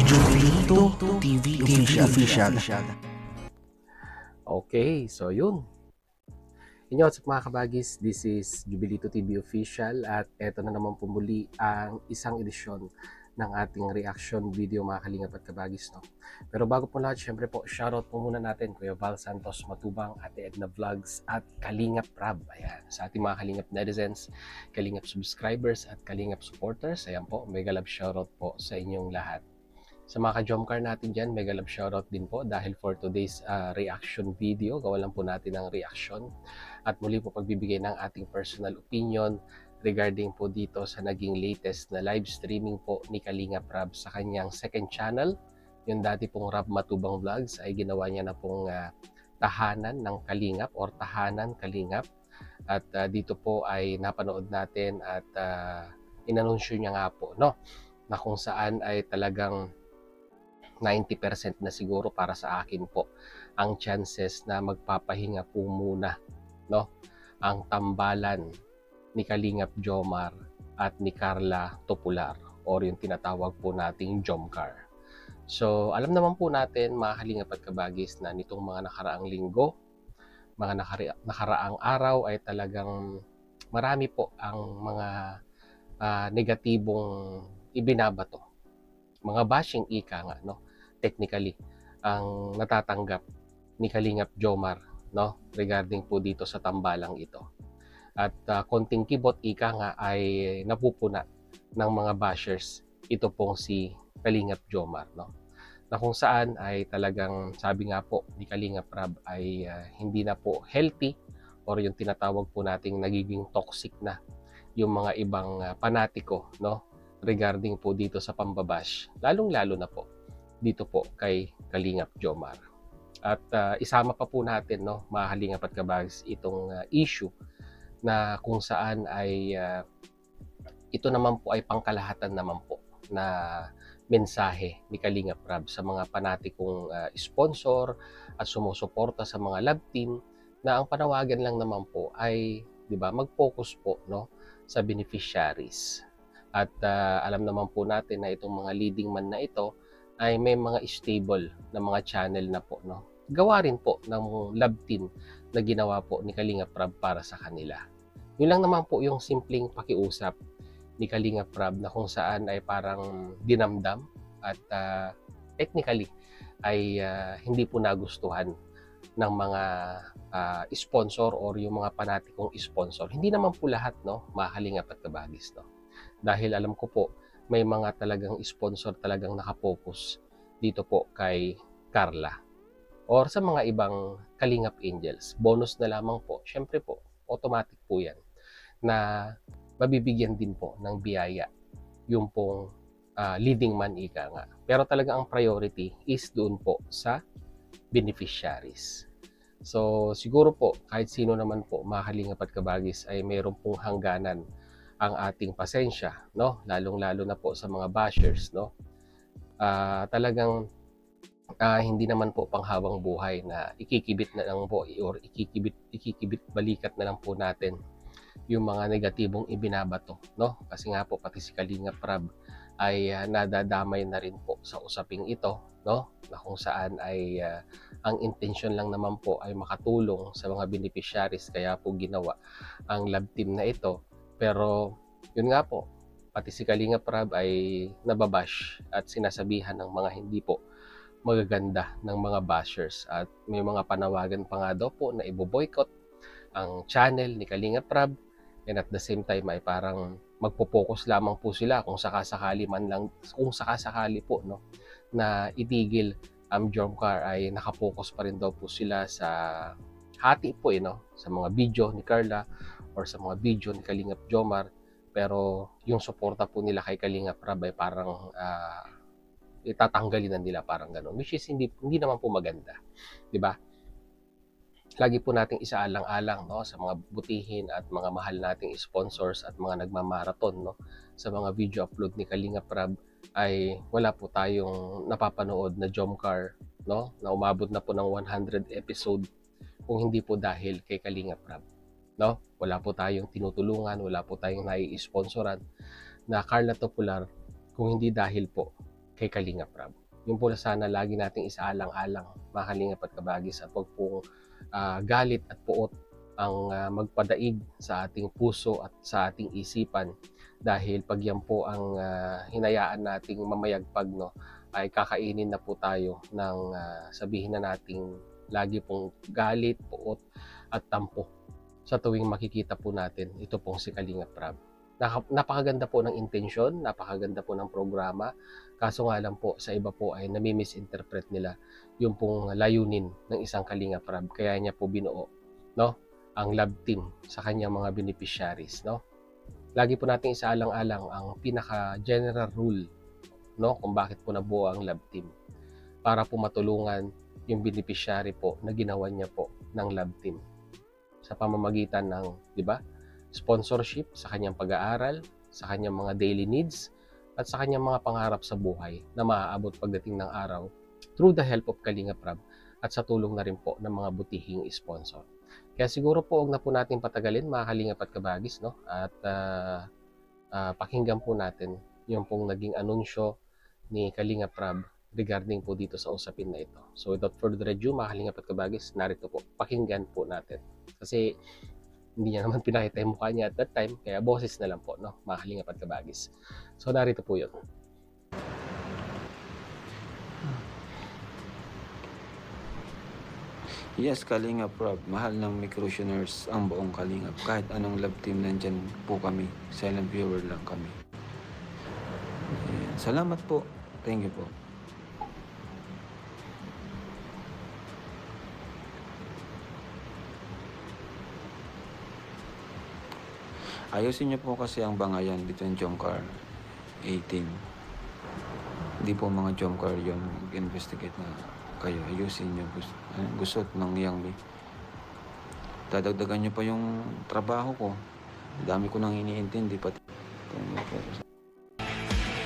Jubilito TV Official. Okay, so yun. Inyo at mga kabagis, this is Jubilito TV Official at eto na naman po muli ang isang edisyon ng ating reaction video mga kalingap at kabagis. No? Pero bago po lahat, syempre po, shoutout po muna natin Kuya Val Santos Matubang, Ate Edna Vlogs at Kalingap Rab. Ayan, sa ating mga kalingap netizens, kalingap subscribers at kalingap supporters. Ayan po, mega love shoutout po sa inyong lahat. Sa mga ka-Jomcar natin dyan, mega love shoutout din po dahil for today's reaction video, gawa lang po natin ang reaction at muli po pagbibigay ng ating personal opinion regarding po dito sa naging latest na live streaming po ni Kalingap Rab sa kanyang second channel. Yung dati pong Rab Matubang Vlogs ay ginawa niya na pong tahanan ng Kalingap or tahanan Kalingap. At dito po ay napanood natin at inanunsyo niya nga po, no, na kung saan ay talagang 90% na siguro para sa akin po ang chances na magpapahinga po muna, no, ang tambalan ni Kalingap Jomar at ni Carla Topular or yung tinatawag po nating Jomcar. So alam naman po natin mga kalingap at kabagis na nitong mga nakaraang linggo, mga nakaraang araw ay talagang marami po ang mga negatibong ibinabato, mga bashing ika nga, no, technically ang natatanggap ni Kalingap Jomar, no, regarding po dito sa tambalang ito. At konting kibot ika nga ay napupuna ng mga bashers ito pong si Kalingap Jomar, no, na kung saan ay talagang sabi nga po ni Kalingap Rab ay hindi na po healthy or yung tinatawag po nating nagiging toxic na yung mga ibang panatiko, no, regarding po dito sa pambabash, lalong-lalo na po dito po kay Kalingap Jomar. At isama pa po natin, no, mga kalingap at kabags, itong issue na kung saan ay ito naman po ay pangkalahatan naman po na mensahe ni Kalingap Rab sa mga panatikong sponsor at sumusuporta sa mga love team na ang panawagan lang naman po ay, di ba, mag-focus po, no, sa beneficiaries. At alam naman po natin na itong mga leading man na ito ay may mga stable na mga channel na po, no, gawa rin po ng love team na ginawa po ni Kalingap Rab para sa kanila. Yun lang naman po yung simpleng pakiusap ni Kalingap Rab na kung saan ay parang dinamdam at technically ay hindi po nagustuhan ng mga sponsor or yung mga panatikong sponsor. Hindi naman po lahat, no, mga kalingap at kabagis, no. Dahil alam ko po may mga talagang sponsor talagang nakapokus dito po kay Carla or sa mga ibang Kalingap Angels. Bonus na lamang po, syempre po, automatic po yan na mabibigyan din po ng biyaya yung pong leading man ika nga. Pero talaga ang priority is doon po sa beneficiaries. So siguro po kahit sino naman po mga kalingap at kabagis ay mayroon pong hangganan ang ating pasensya, no, lalong-lalo na po sa mga bashers, no. Talagang hindi naman po panghabang buhay na ikikibit na lang po or ikikibit balikat na lang po natin yung mga negatibong ibinabato, no, kasi nga po pati si Kalingap Rab ay nadadamay na rin po sa usaping ito, no, na kung saan ay ang intention lang naman po ay makatulong sa mga beneficiaries, kaya po ginawa ang love team na ito. Pero yun nga po, pati si Kalingap Rab ay nababash at sinasabihan ng mga hindi po magaganda ng mga bashers at may mga panawagan pa nga daw po na ibo-boycott ang channel ni Kalingap Rab, and at the same time ay parang magpo-focus lamang po sila kung sakasakali man lang, kung sakasakali po, no, na itigil ang Jomcar ay nakapokus pa rin daw po sila sa hati po, no, sa mga video ni Carla or sa mga video ni Kalingap Jomar. Pero yung suporta po nila kay Kalingap Rab ay parang itatanggalin na nila, parang gano'n, which is hindi naman po maganda, di ba? Lagi po nating isaalang-alang, no, sa mga butihin at mga mahal nating sponsors at mga nagmamarathon, no, sa mga video upload ni Kalingap Rab ay wala po tayong napapanood na Jomcar, no, na umabot na po ng 100 episode kung hindi po dahil kay Kalingap Rab, no. Wala po tayong tinutulungan, wala po tayong nai-sponsoran na Carla Topular kung hindi dahil po kay Kalingap Rab. Yung po sana lagi nating isaalang-alang, mga Kalingap at Kabagis, at huwag pong galit at puot ang magpadaig sa ating puso at sa ating isipan, dahil pag yan po ang hinayaan nating mamayagpag, no, ay kakainin na po tayo ng sabihin na nating lagi pong galit, puot at tampo sa tuwing makikita po natin ito pong si Kalingap Rab. Napakaganda po ng intensyon, napakaganda po ng programa, kaso nga lang po sa iba po ay nami-misinterpret nila yung pong layunin ng isang Kalingap Rab, kaya niya po binuo, no, ang love team sa kanyang mga beneficiaries, no. Lagi po nating isaalang-alang ang pinaka general rule, no, kung bakit po nabuo ang love team, para po matulungan yung beneficiary po na ginawa niya po ng love team sa pamamagitan ng, di ba, sponsorship sa kanyang pag-aaral, sa kanyang mga daily needs, at sa kanyang mga pangarap sa buhay na maaabot pagdating ng araw through the help of Kalingap Rab at sa tulong na rin po ng mga butihing sponsor. Kaya siguro po huwag na po natin patagalin, mga Kalingap at Kabagis, no? At pakinggan po natin yung pong naging anunsyo ni Kalingap Rab regarding po dito sa usapin na ito. So without further ado, mga Kalingap at Kabagis, narito po, pakinggan po natin. Kasi hindi niya naman pinakita yung mukha niya at that time, kaya boses na lang po, no, mga Kalingap at Kabagis. So narito po yun. Yes, Kalingap Rab, mahal ng Microsioners ang buong Kalingap. Kahit anong love team, nandyan po kami. Silent viewer lang kami. Ayan. Salamat po. Thank you po. Ayusin niyo po kasi ang bangayan dito ng Jomcar 18. Hindi po mga Jomcar yung investigate na kayo. Ayusin niyo. Gusot ng Yangmi. Dadagdagan niyo pa yung trabaho ko. Dami ko nang iniintindi pati.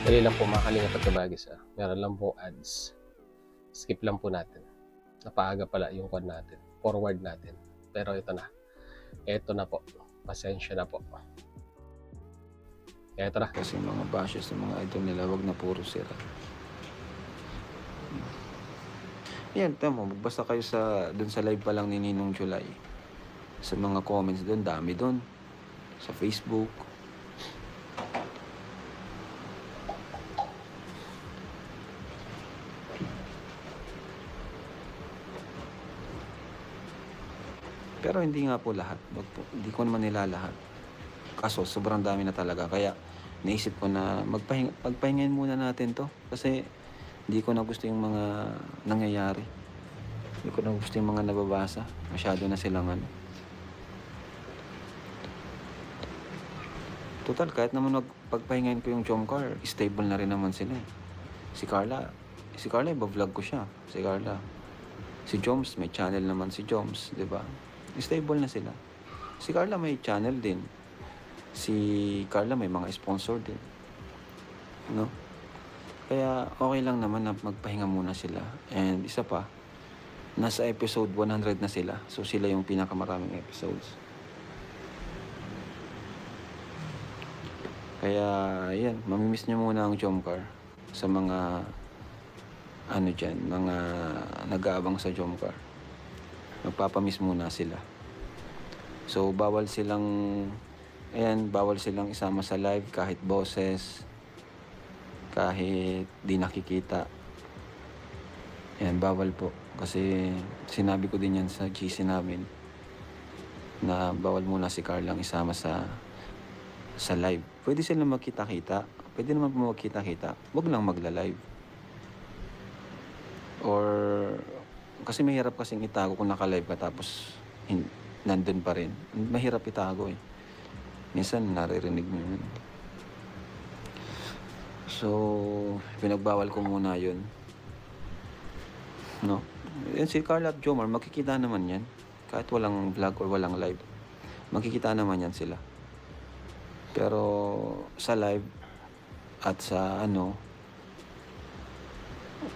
Dali lang po, mga Kalingap at Kabagis. Meron lang po ads. Skip lang po natin. Napaaga pala yung code natin. Forward natin. Pero ito na. Ito na po. Pasensya na po. Kaya ito na. Kasi mga bashes ng mga idol nila, wag na puro sira. Yan, tamo, magbasa kayo dun sa live pa lang ni Ninong July. Sa mga comments dun, dami dun. Sa Facebook. Pero hindi nga po lahat. Hindi ko naman nila lahat. Kaso, sobrang dami na talaga. Kaya, naisip ko na pagpahingayin muna natin to. Kasi, hindi ko na gusto yung mga nangyayari. Hindi ko na gusto yung mga nababasa. Masyado na silang Total, kahit naman pagpahingayin ko yung Jomcar, stable na rin naman sila. Si Carla, iba-vlog ko siya. Si Carla. Si Joms, may channel naman si Joms, di ba? Stable na sila. Si Carla may channel din. Si Carla may mga sponsor din. No? Kaya okay lang naman na magpahinga muna sila. And isa pa, nasa episode 100 na sila. So sila yung pinakamaraming episodes. Kaya yan, mamimiss nyo muna ang Jomcar sa mga mga nag-aabang sa Jomcar. Magpapamiss muna sila. So bawal silang isama sa live kahit boses, kahit di nakikita. Yan, bawal po. Kasi sinabi ko din yan sa GC namin na bawal muna si Carlang isama sa live. Pwede silang magkita-kita. Pwede naman po magkita-kita. Huwag lang magla-live. Or kasi mahirap kasing itago kung naka-live ka tapos nandun pa rin. Mahirap itago eh. Minsan naririnig mo yun. So, pinagbawal ko muna yun. No? Yan si Carla at Jomar, makikita naman yan. Kahit walang vlog or walang live. Makikita naman yan sila. Pero sa live at sa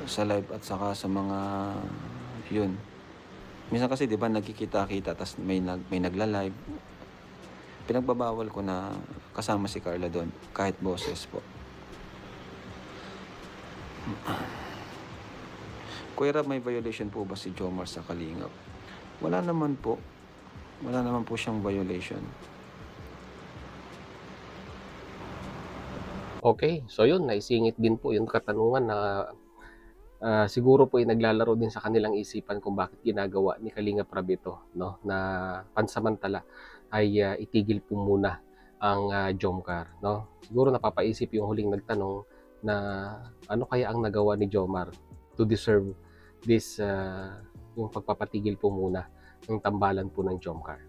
sa live at saka sa mga yun. Minsan kasi 'di ba nagkikita-kita tas may nagla-live. Pinagbabawal ko na kasama si Carla doon kahit boses po. Kuya Rab, may violation po ba si Jomar sa Kalingap? Wala naman po. Wala naman po siyang violation. Okay, so yun, naisingit din po yung katanungan na siguro po ay naglalaro din sa kanilang isipan kung bakit ginagawa ni Kalingap Rab ito, no? Na pansamantala ay itigil po muna ang Jomcar, no? Siguro napapaisip yung huling nagtanong na ano kaya ang nagawa ni Jomar to deserve this yung pagpapatigil po muna ng tambalan po ng Jomcar.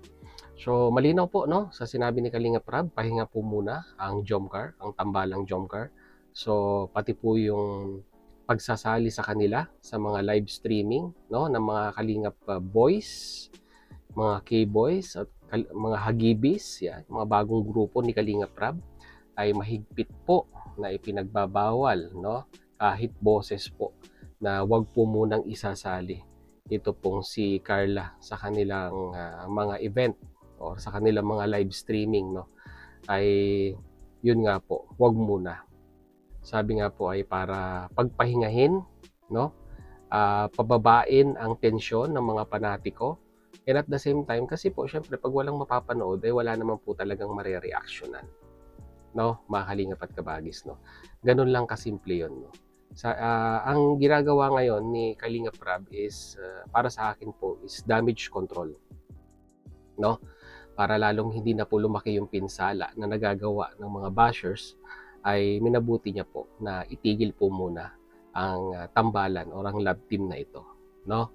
So malinaw po, no, sa sinabi ni Kalingap Rab, pahinga po muna ang Jomcar, ang tambalang Jomcar. So pati po yung pagsasali sa kanila sa mga live streaming, no, ng mga Kalingap boys, mga K-boys at mga Hagibis, yan, mga bagong grupo ni Kalingap Rab ay mahigpit po na ipinagbabawal, no, kahit boses po na wag po munang isasali ito pong si Carla sa kanilang mga event o sa kanilang mga live streaming, no, ay yun nga po, wag muna. Sabi nga po ay para pagpahingahin, no, pababain ang tensyon ng mga panatiko, and at the same time kasi po syempre pag walang mapapanood ay wala naman po talagang marereaksyonan, no, mga Kalingap at Kabagis, no. Ganun lang kasimple yun, no. Ang ginagawa ngayon ni Kalingap Rab is para sa akin po is damage control, no, para lalong hindi na po lumaki yung pinsala na nagagawa ng mga bashers, ay minabuti niya po na itigil po muna ang tambalan o ang love team na ito, no.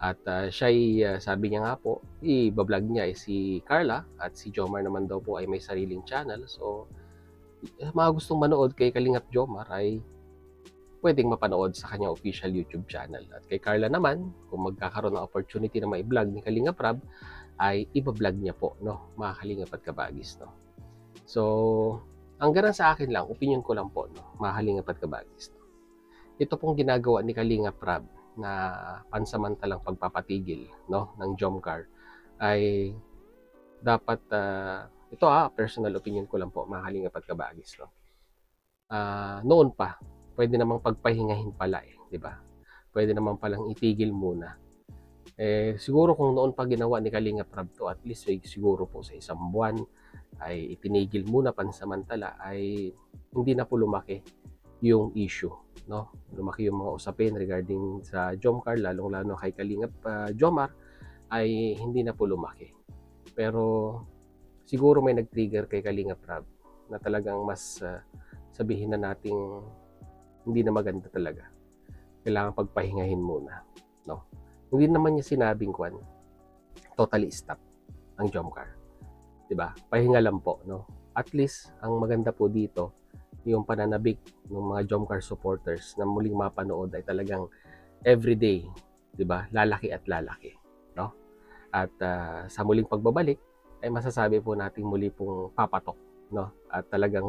At siya ay sabi niya nga po, i-vlog niya si Carla at si Jomar naman daw po ay may sariling channel. So mga gustong manood kay Kalingap Jomar ay pwedeng mapanood sa kanyang official YouTube channel. At kay Carla naman, kung magkakaroon ng opportunity na mai-vlog ni Kalingap Rab, ay iba-vlog niya po, no, mga Kalingap at Kabagis, no. So ang ganun sa akin lang, opinion ko lang po, no, mga Kalingap at Kabagis, no. Ito pong ginagawa ni Kalingap Rab na pansamantalang pagpapatigil, no, ng Jomcar ay dapat ito personal opinion ko lang po, mga Kalingap at Kabagis, no. Noon pa pwede namang pagpahingahin pala, di ba? Pwede naman palang itigil muna. Siguro kung noon pa ginawa ni Kalingap Rab to, at least siguro po sa isang buwan ay itinigil muna pansamantala, ay hindi na po lumaki yung issue, no? Lumaki yung mga usapin regarding sa Jomcar, lalong-lalo kay Kalingap Jomar, ay hindi na po lumaki. Pero siguro may nag-trigger kay Kalingap Rab na talagang mas sabihin na nating hindi na maganda talaga. Kailangan pagpahingahin muna, no? Hindi naman niya sinabing totally stop ang Jomcar, 'di ba? Pahinga lang po, no? At least ang maganda po dito, yung pananabik ng mga Jomcar supporters na muling mapanood ay talagang everyday, 'di ba? Lalaki at lalaki, no? At sa muling pagbabalik ay masasabi po nating muli pong papatok, no? At talagang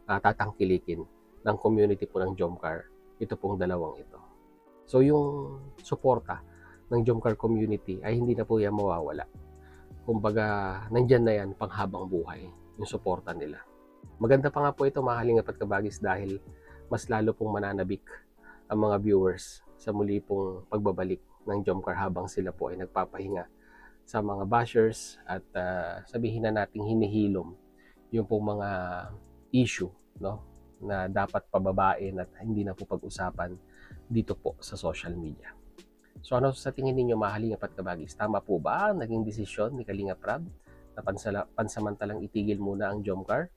tatangkilikin ng community po ng Jomcar ito pong dalawang ito. So yung suporta ng Jomcar community ay hindi na po yan mawawala. Kumbaga nandyan na yan panghabang buhay yung suporta nila. Maganda pa nga po ito, mga Kalingap at Kabagis, dahil mas lalo pong mananabik ang mga viewers sa muli pong pagbabalik ng Jomcar habang sila po ay nagpapahinga sa mga bashers at sabihin na nating hinihilom yung pong mga issue, no, na dapat pababain at hindi na po pag-usapan dito po sa social media. So ano sa tingin ninyo, mga Kalingap at Kabagis? Tama po ba ang naging desisyon ni Kalingap Rab na pansamantalang itigil muna ang Jomcar?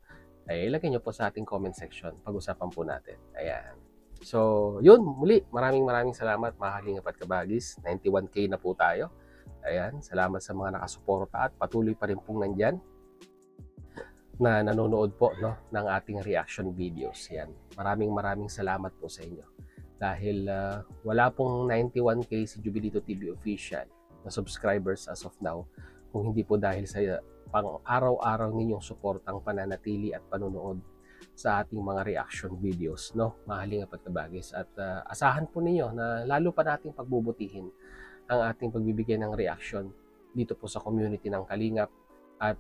Ay ilagay nyo po sa ating comment section. Pag-usapan po natin. Ayan. So yun, muli maraming salamat, mga Kalingap at Kabagis. 91K na po tayo. Ayan, salamat sa mga nakasuporta at patuloy pa rin pong nandyan na nanonood po, no, ng ating reaction videos. Yan. Maraming salamat po sa inyo. Dahil wala pong 91K si Jubilito TV Official na subscribers as of now kung hindi po dahil sa pang araw-araw ninyong suportang pananatili at panonood sa ating mga reaction videos, no, mga Kalingap at Kabagis. At asahan po ninyo na lalo pa nating pagbubutihin ang ating pagbibigay ng reaction dito po sa community ng Kalingap. At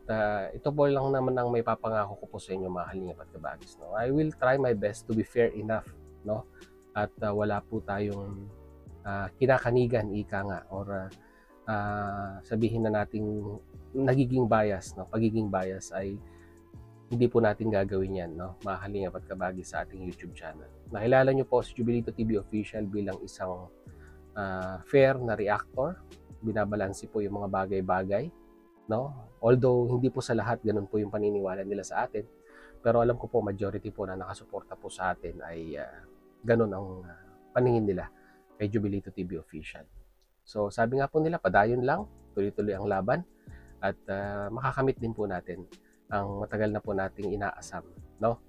ito po lang naman ang may papangako ko po sa inyo, mga Kalingap at Kabagis, no. I will try my best to be fair enough, no, at wala po tayong kinakanigan, ika nga, or sabihin na nating nagiging bias, no? Pagiging bias ay hindi po natin gagawin yan, no? Mga Kalingap at Kabagi sa ating YouTube channel. Nakilala nyo po si Jubilito TV Official bilang isang fair na reactor. Binabalansi po yung mga bagay-bagay, no? Although hindi po sa lahat ganun po yung paniniwala nila sa atin, pero alam ko po majority po na nakasuporta po sa atin ay ganun ang paningin nila kay Jubilito TV Official. So sabi nga po nila, padayon lang, tuloy-tuloy ang laban, at makakamit din po natin ang matagal na po nating inaasam, no?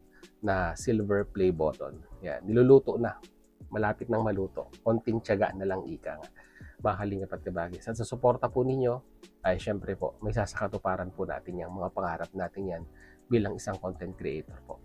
Na silver play button. Yan, niluluto na. Malapit nang maluto. Konting tiyaga na lang, ika nga. Mga Kalingap at Kabagi. At sa suporta po ninyo, ay syempre po, may sasakatuparan po natin yung mga pangarap natin yan bilang isang content creator po.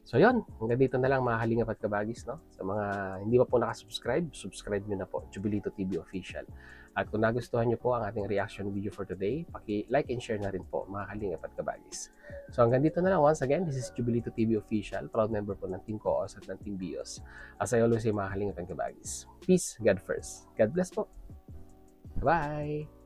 So yun, hanggang dito na lang mga Kalingap at Kabagis, no? Sa mga hindi pa po nakasubscribe, subscribe nyo na po, Jubilito TV Official. At kung nagustuhan nyo po ang ating reaction video for today, paki-like and share na rin po mga Kalingap at Kabagis. So hanggang dito na lang, once again, this is Jubilito TV Official, proud member po ng Team Koos at ng Team Bios. As I always say mga Kalingap at Kabagis, peace, God first. God bless po. Bye!